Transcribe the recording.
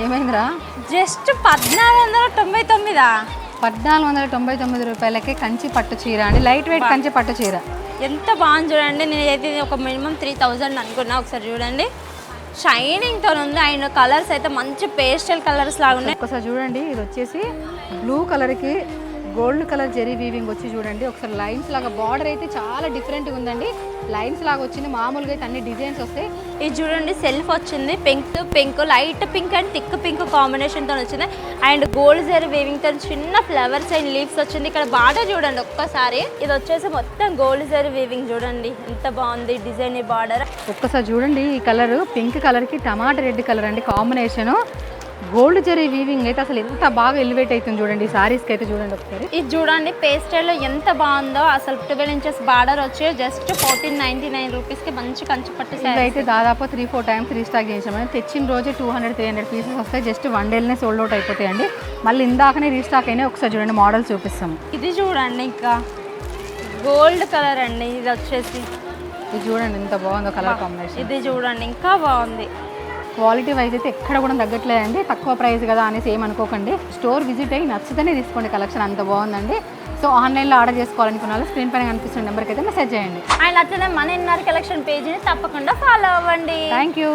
ఏమైందిరా? జస్ట్ 1499. 1499 రూపాయలకే కంచి పట్టు చీర అండి, లైట్ వెయిట్ కంచి పట్టు చీర. ఎంత బాగుంది చూడండి. నేనైతే ఒక మినిమం 3000 అనుకున్నా. ఒకసారి చూడండి, షైనింగ్తో ఉంది. అండ్ కలర్స్ అయితే మంచి పేస్టల్ కలర్స్ లాగా ఉన్నాయి. ఒకసారి చూడండి, ఇది వచ్చేసి బ్లూ కలర్కి గోల్డ్ కలర్ జెరీ వీవింగ్ వచ్చి చూడండి. ఒకసారి లైన్స్ లాగా బార్డర్ అయితే చాలా డిఫరెంట్గా ఉందండి. లైన్స్ లాగా వచ్చింది. మామూలుగా అయితే అన్ని డిజైన్స్ వస్తాయి. ఇది చూడండి, సెల్ఫ్ వచ్చింది. Pink light pink and thick pink కాంబినేషన్తో వచ్చింది. అండ్ గోల్డ్ జెరీ వీవింగ్తో చిన్న ఫ్లవర్స్ అండ్ లీవ్స్ వచ్చింది. ఇక్కడ బార్డర్ చూడండి ఒక్కసారి. ఇది వచ్చేసి మొత్తం గోల్డ్ జెరీ వీవింగ్ చూడండి ఎంత బాగుంది డిజైన్. ఈ బార్డర్ ఒక్కసారి చూడండి, ఈ కలర్ పింక్ కలర్కి టమాటా రెడ్ కలర్ అండి కాంబినేషను. గోల్డ్ జరీ వీవింగ్ అయితే అసలు ఎంత బాగా ఎలివేట్ అవుతుంది చూడండి. సారీస్కి అయితే చూడండి ఒకసారి. ఇది చూడండి పేస్టల్లో ఎంత బాగుందో. అసలు 12 ఇంచెస్ బార్డర్ వచ్చి జస్ట్ 1499 రూపీస్కి మంచి కంచి పట్టు సారీ. అయితే దాదాపు 3-4 టైమ్స్ రీస్టాక్ చేసామని. తెచ్చిన రోజే 200-300 పీసెస్ వస్తాయి. జస్ట్ 1 డేలోనే సోల్డ్ అవుట్ అయిపోతాయండి. మళ్ళీ ఇందాకనే రీస్టాక్ అయినా. ఒకసారి చూడండి, మోడల్ చూపిస్తాము. ఇది చూడండి, ఇంకా గోల్డ్ కలర్ అండి. ఇది వచ్చేసి ఇది చూడండి ఎంత బాగుందో కలర్ కాంబినేషన్. ఇది చూడండి ఇంకా బాగుంది. క్వాలిటీ వైజ్ అయితే ఎక్కడ కూడా తగ్గట్లేదండి. తక్కువ ప్రైస్ కదా అనేసి ఏమనుకోకండి. స్టోర్ విజిట్ అయ్యి నచ్చితేనే తీసుకోండి. కలెక్షన్ అంత బాగుందండి. సో ఆన్లైన్లో ఆర్డర్ చేసుకోవాలనుకున్న వాళ్ళు స్క్రీన్ పైన కనిపిస్తున్న నెంబర్కి అయితే మెసేజ్ చేయండి. అండ్ అట్లనే మన ఇన్నర్ కలెక్షన్ పేజ్ని తప్పకుండా ఫాలో అవ్వండి. Thank you.